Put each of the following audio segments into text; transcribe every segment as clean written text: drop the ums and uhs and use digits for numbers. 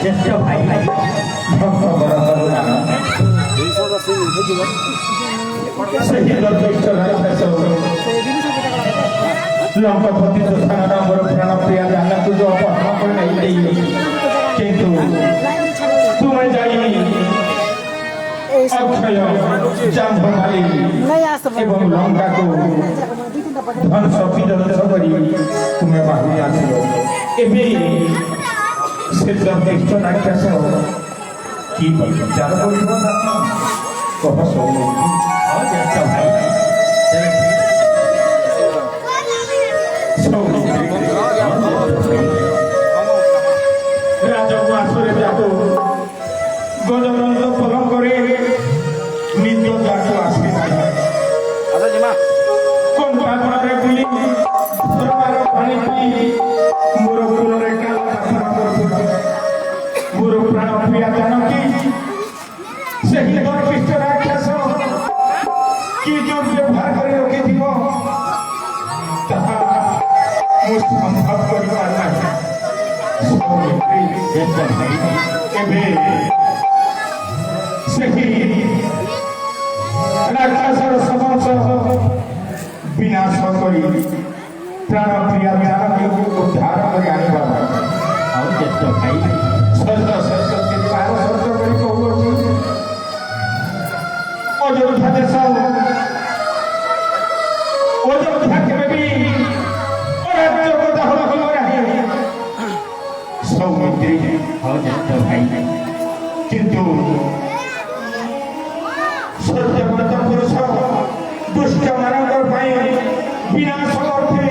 জ্যেষ্ঠ ভাই লঙ্কাপতি তুষার মোর প্রাণ প্রিয়া জানাতু যে অপহরণ করে নেই কিন্তু তুমি যাইনি অক্ষয় জাম্বমালী এবং লঙ্কাকে ধ্বংস বিধ্বস্ত করি তুমি বাহিনী আসিল ଏବେ ସେ ଜ୍ୟେଷ୍ଠ ରାକ୍ଷସ କି ବିଚାର କରିବ ନା କହ ସବୁ ଜ୍ୟେଷ୍ଠ ଭାଇ ରାଜଗୁଆସରେ ଯାକୁ ଗଜବନ୍ତ ପଲଙ୍କରେ ନିଜ ଯାକୁ ଆସି ନାହିଁ କଣ୍ଟାପଣାରେ ବୁଲି ଦରବାର ପାଣି ପିଇ ମୋର କୁଳରେ ମୋର ପ୍ରାଣ ପ୍ରିୟା ଜାନକୀ ସେହି ଗର୍ବିଷ୍ଠ ରାକ୍ଷସ କି ଦୁର୍ବ୍ୟବହାର କରି ରଖିଥିବ ତାହା ମୁଁ ସମ୍ଭବ କରିପାରୁ ନାହିଁ ଏବେ ସେହି ରାକ୍ଷସର ସମସ୍ତ ବିନାଶ କରି ପ୍ରାଣ ପ୍ରିୟା ଜାନକୀକୁ ଉଦ୍ଧାର କରି ଆଣିବା ଆଉ ଜ୍ୟେଷ୍ଠ ଭାଇ অযোধ্যা দেশ অযোধ্যা কেবে বি অরাজ্য দখল হইব না সৌমিত্রী জ্যেষ্ঠ ভাই কিন্তু সত্যব্রত পুরুষ দুষ্ট ମାନଙ୍କ ପାଇଁ ବିନାଶ ଅର୍ଥେ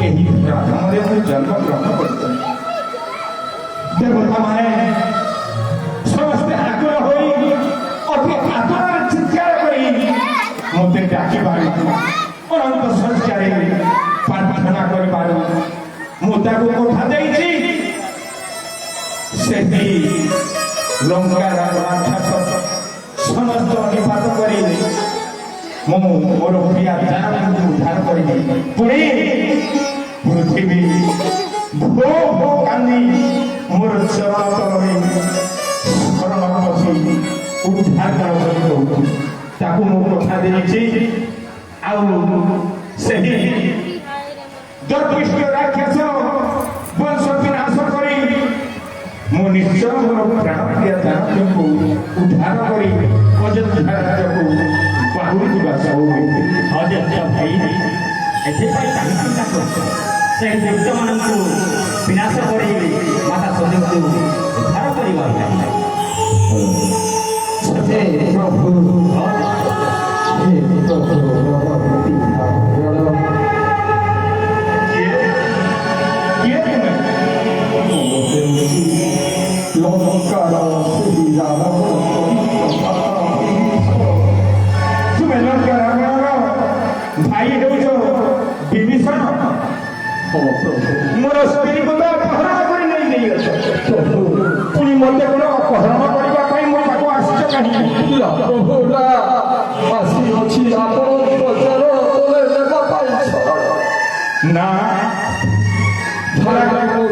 ଏହି ଗ୍ରାମରେ ମୁଁ ଜନ୍ମଗ୍ରହଣ କରିଥିଲି ଦେବତା ମାନେ ସମସ୍ତେ ଆଗ୍ରହ ହୋଇ ଅତି ଆତ୍ମାର ଚିତ୍କାର କରି ମୋତେ ଡାକିବାରୁ ଅନନ୍ତ ସଂସ୍କାରେ ପ୍ରାର୍ଥନା କରିବାରୁ ମୁଁ ତାକୁ କଥା ଦେଇଛି ସେହି ଲଙ୍କାର ରାକ୍ଷସ ସମସ୍ତ ନିପାତ କରି ମୁଁ ମୋର ପ୍ରିୟା ଜାନକୀକୁ ଉଦ୍ଧାର କରିବି ପୁଣି ପୃଥିବୀ ଭୋ ଭୋ କାନ୍ଦି ମୋର ଚରଣ ତଳରେ ଶରଣ ବସି ଉଦ୍ଧାର କରିଦେବୁ ତାକୁ ମୁଁ କଥା ଦେଇଛି ଆଉ ସେହି ଦୁର୍ବିଷ୍ଟ ରାକ୍ଷସ ବଂଶ ବିନାଶ କରି ମୁଁ ନିଶ୍ଚୟ ମୋର ପ୍ରାଣ ପ୍ରିୟା ଜାନକୀକୁ ଉଦ୍ଧାର କରି ଅଯୋଧ୍ୟା ରାଜ୍ୟକୁ ବାହୁଡ଼ି ଯିବା ସବୁ ଜ୍ୟେଷ୍ଠ ଭାଇ ଏଥିପାଇଁ ତାଙ୍କୁ ଚିନ୍ତା କରୁଛ ସେହି ଦୁଷ୍ଟମାନଙ୍କୁ ବିନାଶ କରି ମାତା ସତୀଙ୍କୁ ଉଦ୍ଧାର କରିବା ତୁମେ ଲଙ୍କା ରାବଣର ଭାଇ ହେଉଛ ବିଭୀଷଣ ମୋର ସ୍ତ୍ରୀକୁ ତ ଅପହରଣ କରି ନେଇଅଛ ପୁଣି ମୋତେ କ'ଣ ଅପହରଣ କରିବା ପାଇଁ ମୋ ପାଖକୁ ଆସିଛ କାହିଁକି ଆସିଅଛି ଆପଣଙ୍କ ନେବା ପାଇଁ ନା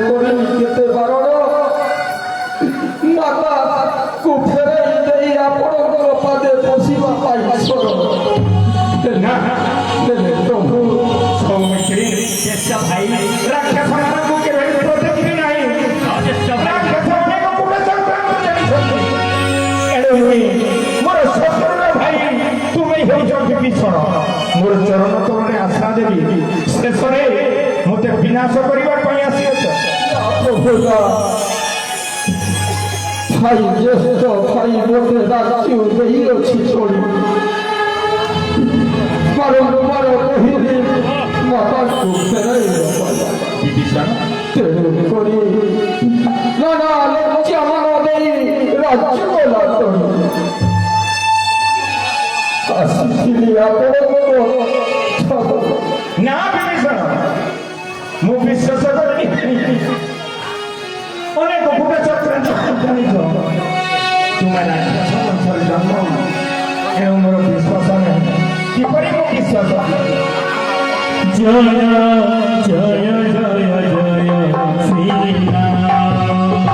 କରିନି କେତେ ବାରଣ ମାତାକୁ ଫେରାଇ ଦେଇ ଆପଣଙ୍କ ପାଦେ ବସିବା ପାଇଁ ନା ପ୍ରଭୁ ସୌମିତ୍ରୀ ଜ୍ୟେଷ୍ଠ ଭାଇ ରାକ୍ଷସମାନଙ୍କୁ କେବେ ଦେଖିବି ନାହିଁ ରାକ୍ଷସମାନେ ମୋର ଶତ୍ରୁର ଭାଇ ତୁମେ ହେଉଛ ବିଭୀଷଣ ମୋର ଚରଣ ତଳରେ ଆଶା ଦେବି ଶେଷରେ ମୋତେ ବିନାଶ କରିବା ପାଇଁ ଆସିଅଛ ଭାଇ ଜ୍ୟେଷ୍ଠ ଭାଇ ମୋତେ ରାଜ୍ୟ ଦେଇଅଛି ଛୋଡ଼ି ବାରମ୍ବାର କହିଲି ମାତାକୁ ଫେରାଇ ତେଣୁ କରି ନାନା ଲଜ୍ଜାମାନ ଦେଇ ରାଜ୍ୟ ଗଲା ଆସିଥିଲି ଆପଣଙ୍କ ନା ବିଭୀଷଣ ମୁଁ ବିଶ୍ୱାସ କରିନି ଅନେକ ଗୁଟେ ଚକ୍ରାନ୍ତ ଜାଣିଛ ତୁମେ ରାକ୍ଷସ ବଂଶରେ ଜନ୍ମ ଏଣୁ ମୋର ବିଶ୍ୱାସ ନାହିଁ କିପରି ମୁଁ ବିଶ୍ୱାସ ଜୟ ଜୟ ଜୟ ଜୟ ଶ୍ରୀରାମ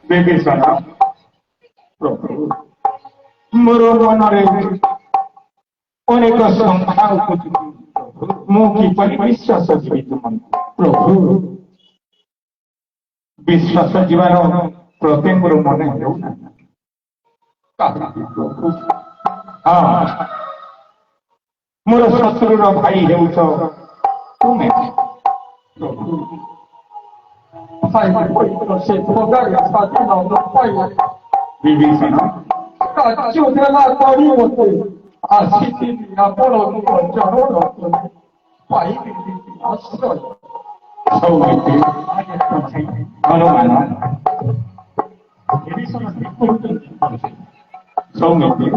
ବିଭୀଷଣ ପ୍ରଭୁ ମୋର ମନରେ ଅନେକ ଶଙ୍କା ଉପଯୁକ୍ତ ମୁଁ କିପରି ବିଶ୍ୱାସ ଯିବି ତୁମକୁ ପ୍ରଭୁ ବିଶ୍ୱାସ ଯିବାର ପ୍ରତ୍ୟେକର ମନେ ହେଉନାହିଁ ହଁ ମୋର ଶତ୍ରୁର ଭାଇ ହେଉଛ ତୁମେ ପ୍ରଭୁ ସେ ଭୋଗାରେ ସ୍ୱାଧୀନ ନ ପାଇଲେ ବିଭୀଷଣ କାର୍ଯ୍ୟ ଦେଲା କରି ମୋତେ ଆସିଥିଲି ଆପଣଙ୍କ ଚରଣ ପାଇଲି ଆଶ୍ରୟ ସୌମିତ୍ରୀ ହନୁମାନ ସୌମିତ୍ରୀ